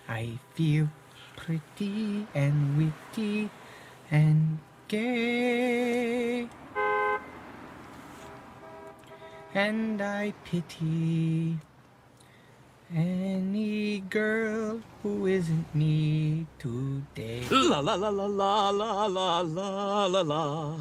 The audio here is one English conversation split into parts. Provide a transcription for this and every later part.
I feel pretty and witty and gay, and I pity any girl who isn't me today. La la la la la la la la la la.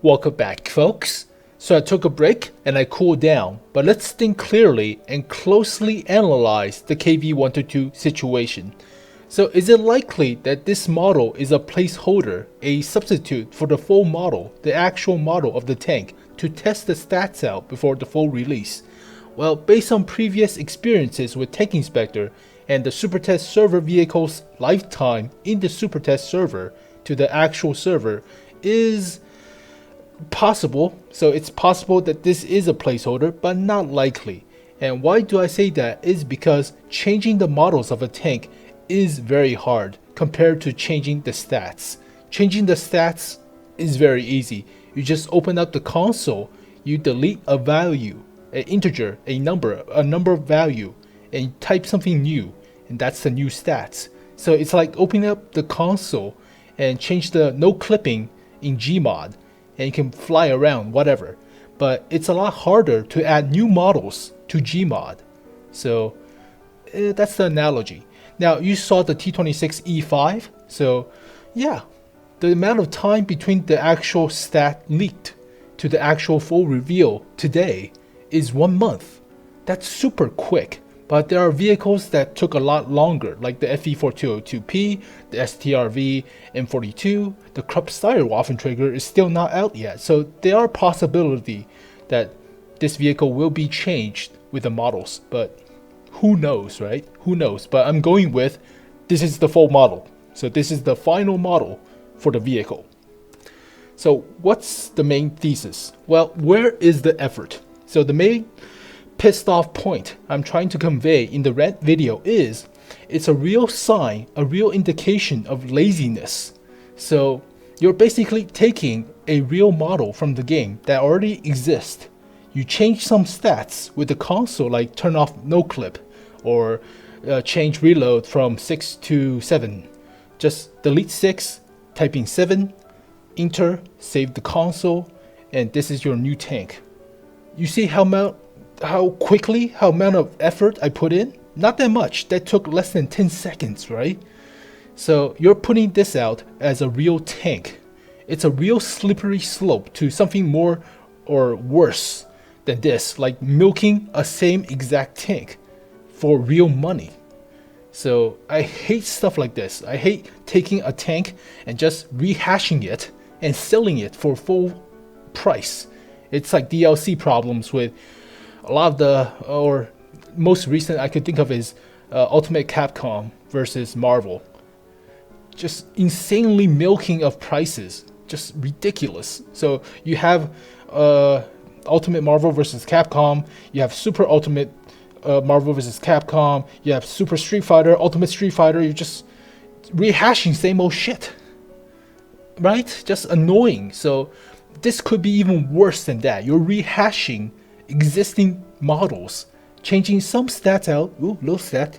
Welcome back, folks. So I took a break and I cooled down, but let's think clearly and closely analyze the KV-122 situation. So is it likely that this model is a placeholder, a substitute for the full model, the actual model of the tank, to test the stats out before the full release? Well, based on previous experiences with Tank Inspector and the Supertest server vehicle's lifetime in the Supertest server to the actual server is possible. So it's possible that this is a placeholder, but not likely. And why do I say that is because changing the models of a tank is very hard compared to changing the stats. Changing the stats is very easy. You just open up the console, you delete a value, an integer, a number value, and you type something new, and that's the new stats. So it's like opening up the console and change the no clipping in Gmod, and you can fly around, whatever. But it's a lot harder to add new models to Gmod. So that's the analogy. Now, you saw the T26E5, so yeah, the amount of time between the actual stat leaked to the actual full reveal today is 1 month. That's super quick, but there are vehicles that took a lot longer, like the FE4202P, the STRV M42, the Krupp Waffenträger is still not out yet, so there are possibility that this vehicle will be changed with the models, but who knows, right? Who knows? But I'm going with this is the full model. So this is the final model for the vehicle. So what's the main thesis? Well, where is the effort? So the main pissed off point I'm trying to convey in the Rant video is it's a real sign, a real indication of laziness. So you're basically taking a real model from the game that already exists. You change some stats with the console, like turn off no clip or change reload from 6 to 7. Just delete 6, type in 7, enter, save the console, and this is your new tank. You see how amount of effort I put in? Not that much. That took less than 10 seconds, right? So you're putting this out as a real tank. It's a real slippery slope to something more or worse than this, like milking a same exact tank for real money. So I hate stuff like this. I hate taking a tank and just rehashing it and selling it for full price. It's like DLC problems with a lot of the, or most recent I could think of is Ultimate Capcom versus Marvel. Just insanely milking of prices, just ridiculous. So you have Ultimate Marvel versus Capcom, you have Super Ultimate Marvel vs. Capcom, you have Super Street Fighter, Ultimate Street Fighter, you're just rehashing same old shit. Right? Just annoying. So this could be even worse than that. You're rehashing existing models, changing some stats out, ooh, little stat,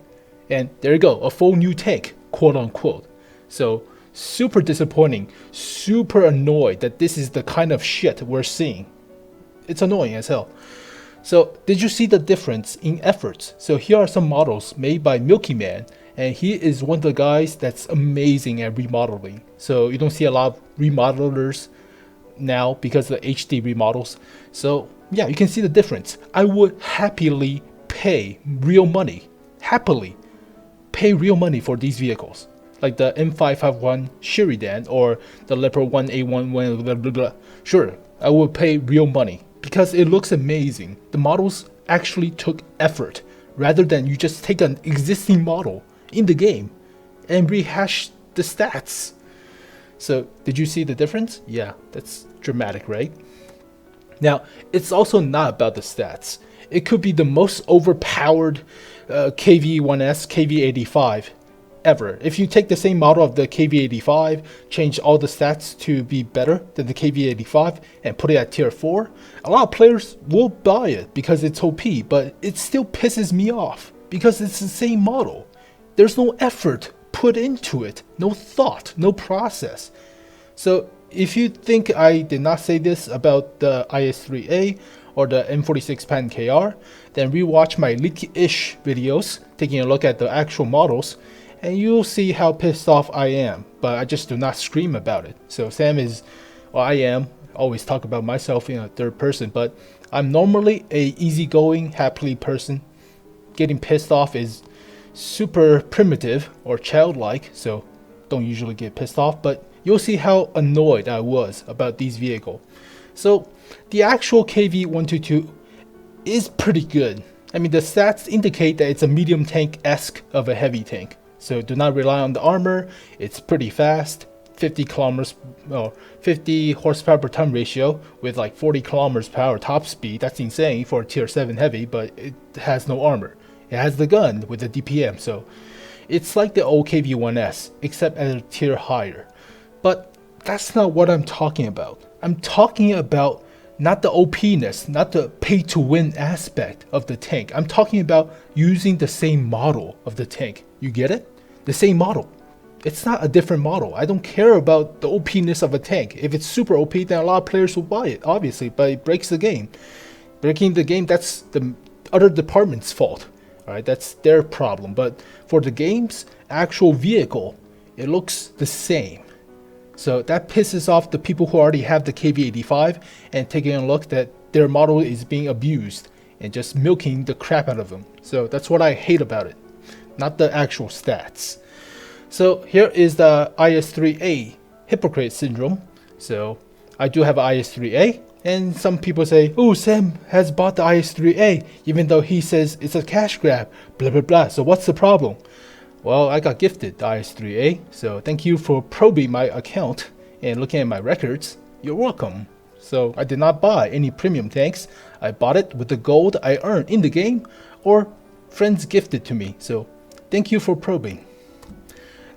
and there you go, a full new tank, quote unquote. So super disappointing, super annoyed that this is the kind of shit we're seeing. It's annoying as hell. So did you see the difference in efforts? So here are some models made by Milky Man, and he is one of the guys that's amazing at remodeling. So you don't see a lot of remodelers now because of the HD remodels. So yeah, you can see the difference. I would happily pay real money, happily pay real money for these vehicles, like the M551 Sheridan or the Leopard 1A1, blah, blah, blah. Sure, I would pay real money because it looks amazing. The models actually took effort rather than you just take an existing model in the game and rehash the stats. So did you see the difference? Yeah, that's dramatic, right? Now, it's also not about the stats. It could be the most overpowered KV-1S, KV-85, ever. If you take the same model of the KV-85, change all the stats to be better than the KV-85 and put it at tier 4, a lot of players will buy it because it's OP, but it still pisses me off because it's the same model. There's no effort put into it, no thought, no process. So if you think I did not say this about the IS-3A or the M46 Pan KR, then rewatch my leak-ish videos taking a look at the actual models, and you'll see how pissed off I am, but I just do not scream about it. So Sam is, well, I am, always talk about myself in a third person, but I'm normally a easygoing, happy person. Getting pissed off is super primitive or childlike, so don't usually get pissed off, but you'll see how annoyed I was about these vehicles. So the actual KV-122 is pretty good. I mean, the stats indicate that it's a medium tank-esque of a heavy tank. So do not rely on the armor. It's pretty fast, 50 horsepower per ton ratio with like 40 kilometers per hour top speed. That's insane for a tier 7 heavy, but it has no armor. It has the gun with the DPM, so it's like the old KV-1S, except at a tier higher. But that's not what I'm talking about. I'm talking about not the OP-ness, not the pay-to-win aspect of the tank. I'm talking about using the same model of the tank. You get it? The same model. It's not a different model. I don't care about the OP-ness of a tank. If it's super OP, then a lot of players will buy it, obviously, but it breaks the game. Breaking the game, that's the other department's fault. Alright, that's their problem. But for the game's actual vehicle, it looks the same. So that pisses off the people who already have the KV-85 and taking a look that their model is being abused and just milking the crap out of them. So that's what I hate about it, not the actual stats. So here is the IS-3A Hypocrite syndrome. So I do have IS-3A, and some people say, oh, Sam has bought the IS-3A even though he says it's a cash grab, blah blah blah. So what's the problem? Well, I got gifted the IS-3A, so thank you for probing my account and looking at my records. You're welcome. So I did not buy any premium tanks. I bought it with the gold I earned in the game or friends gifted to me. So thank you for probing.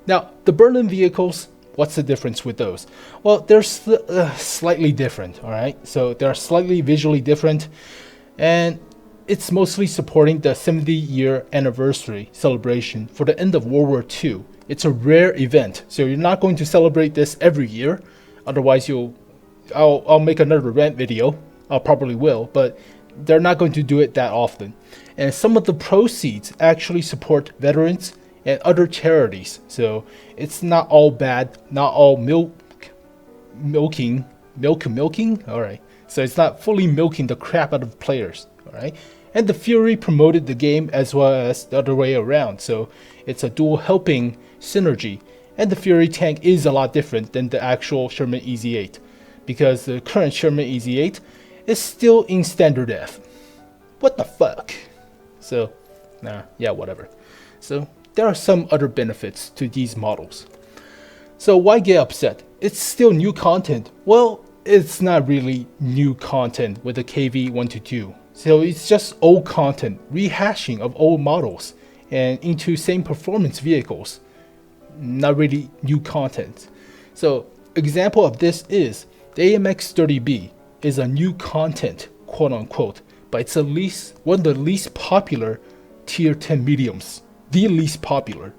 Now, the Berlin vehicles, what's the difference with those? Well, they're slightly different, alright? So they're slightly visually different, and it's mostly supporting the 70-year anniversary celebration for the end of World War II. It's a rare event, so you're not going to celebrate this every year. Otherwise, I'll make another rant video. I probably will, but they're not going to do it that often. And some of the proceeds actually support veterans and other charities. So it's not all bad, not all milking. Alright. So it's not fully milking the crap out of players. Alright. And the Fury promoted the game as well as the other way around. So it's a dual helping synergy. And the Fury tank is a lot different than the actual Sherman EZ8, because the current Sherman EZ8 is still in standard F. What the fuck? So, yeah, whatever. So there are some other benefits to these models. So why get upset? It's still new content. Well, it's not really new content with the KV-122. So it's just old content, rehashing of old models and into same performance vehicles. Not really new content. So example of this is the AMX-30B is a new content, quote unquote, but it's one of the least popular tier 10 mediums. The least popular.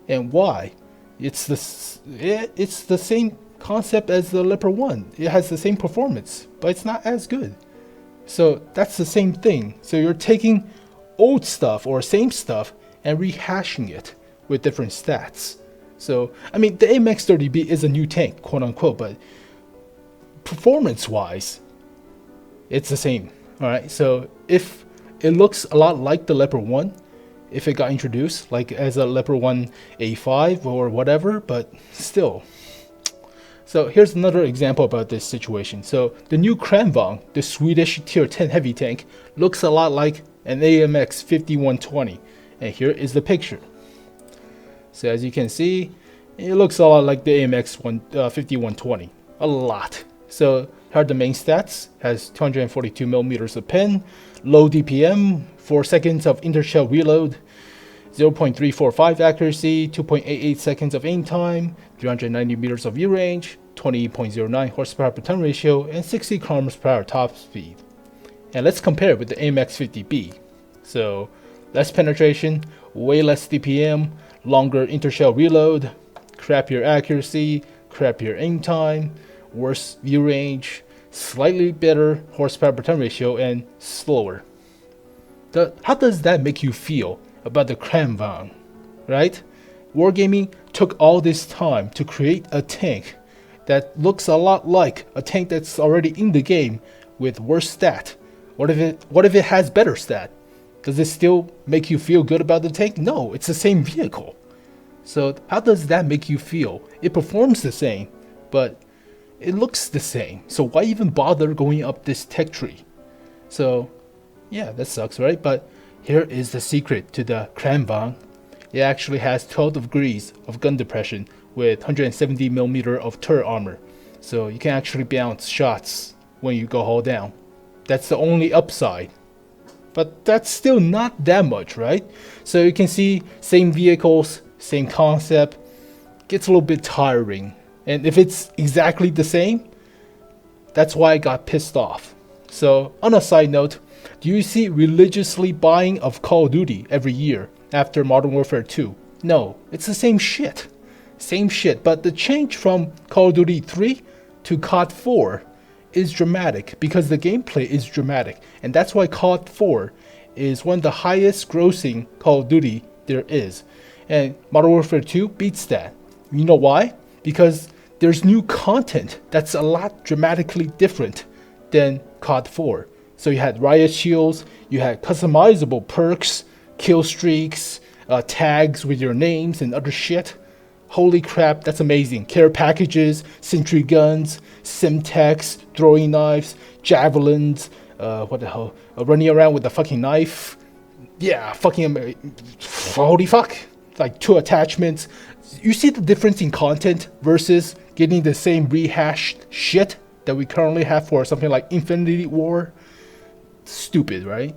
And why? It's the same concept as the Leopard 1. It has the same performance, but it's not as good. So that's the same thing. So you're taking old stuff or same stuff and rehashing it with different stats. So, I mean, the AMX-30B is a new tank, quote unquote, but performance-wise, it's the same. Alright, so if it looks a lot like the Leopard 1, if it got introduced, like as a Leopard 1 A5 or whatever, but still. So here's another example about this situation. So the new Kranvagn, the Swedish tier 10 heavy tank, looks a lot like an AMX 5120. And here is the picture. So as you can see, it looks a lot like the AMX 5120. A lot. So here are the main stats. Has 242 millimeters of pen, low DPM, 4 seconds of intershell reload, 0.345 accuracy, 2.88 seconds of aim time, 390 meters of view range, 20.09 horsepower per ton ratio, and 60 kilometers per hour top speed. And let's compare it with the AMX50B. So, less penetration, way less DPM, longer intershell reload, crappier accuracy, crappier aim time, worse view range, slightly better horsepower per ton ratio, and slower. How does that make you feel about the KV-122, right? Wargaming took all this time to create a tank that looks a lot like a tank that's already in the game with worse stat. What if it has better stat? Does it still make you feel good about the tank? No, it's the same vehicle. So how does that make you feel? It performs the same, but it looks the same. So why even bother going up this tech tree? So yeah, that sucks, right? But here is the secret to the KV-122. It actually has 12 degrees of gun depression with 170mm of turret armor. So you can actually bounce shots when you go hull down. That's the only upside. But that's still not that much, right? So you can see same vehicles, same concept, gets a little bit tiring. And if it's exactly the same, that's why I got pissed off. So on a side note, do you see religiously buying of Call of Duty every year after Modern Warfare 2? No, it's the same shit. Same shit, but the change from Call of Duty 3 to COD 4 is dramatic because the gameplay is dramatic. And that's why COD 4 is one of the highest grossing Call of Duty there is. And Modern Warfare 2 beats that. You know why? Because there's new content that's a lot dramatically different than COD 4. So you had riot shields, you had customizable perks, kill streaks, tags with your names and other shit. Holy crap, that's amazing. Care packages, sentry guns, Simtex, throwing knives, javelins, what the hell, running around with a fucking knife. Yeah, fucking holy fuck. Like 2 attachments. You see the difference in content versus getting the same rehashed shit that we currently have for something like Infinity War? Stupid, right?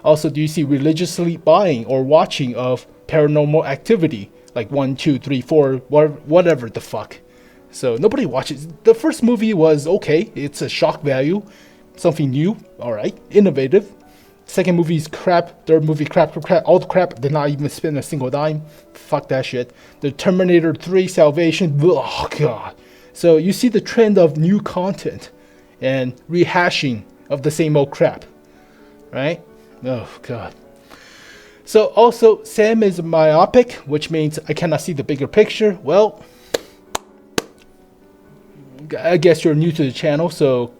Also, do you see religiously buying or watching of Paranormal Activity? Like 1, 2, 3, 4, whatever the fuck. So nobody watches. The first movie was okay. It's a shock value. Something new. Alright. Innovative. Second movie is crap. Third movie crap. All the crap. Did not even spend a single dime. Fuck that shit. The Terminator 3 Salvation. Oh god. So you see the trend of new content and rehashing of the same old crap. Right? Oh god. So also, Sahm is myopic, which means I cannot see the bigger picture. Well, I guess you're new to the channel, so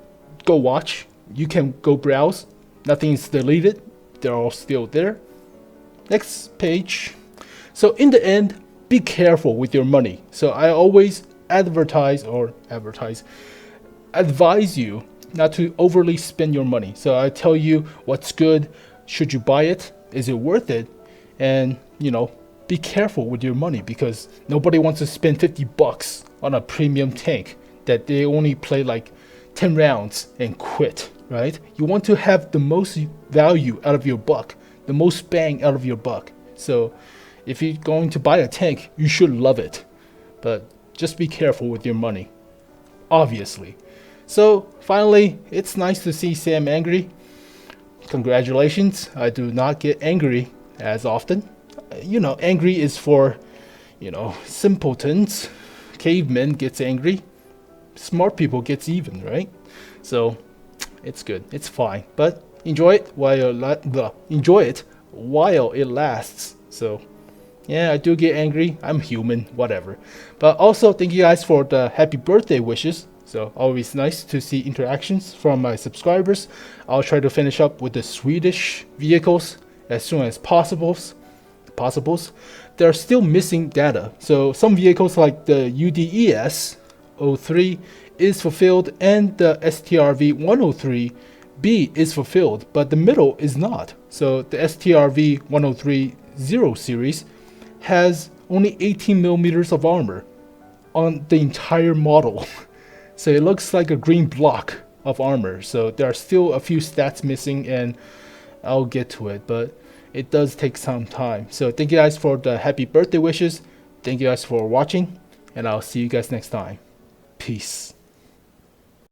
go watch. You can go browse. Nothing is deleted. They're all still there. Next page. So in the end, be careful with your money. So I always advise you not to overly spend your money. So I tell you what's good. Should you buy it? Is it worth it? And, you know, be careful with your money because nobody wants to spend 50 bucks on a premium tank that they only play like 10 rounds and quit, right? You want to have the most value out of your buck, the most bang out of your buck. So if you're going to buy a tank, you should love it. But just be careful with your money, obviously. So finally, it's nice to see Sahm angry. Congratulations, I do not get angry as often. You know, angry is for, you know, simpletons. Cavemen gets angry. Smart people gets even, right? So, it's good. It's fine. But enjoy it while it lasts. So, yeah, I do get angry. I'm human, whatever. But also, thank you guys for the happy birthday wishes. So always nice to see interactions from my subscribers. I'll try to finish up with the Swedish vehicles as soon as possible. They're still missing data. So some vehicles like the UDES 03 is fulfilled and the STRV 103B is fulfilled, but the middle is not. So the STRV 103 0 series has only 18mm of armor on the entire model. So it looks like a green block of armor. So there are still a few stats missing and I'll get to it. But it does take some time. So thank you guys for the happy birthday wishes. Thank you guys for watching, and I'll see you guys next time. Peace.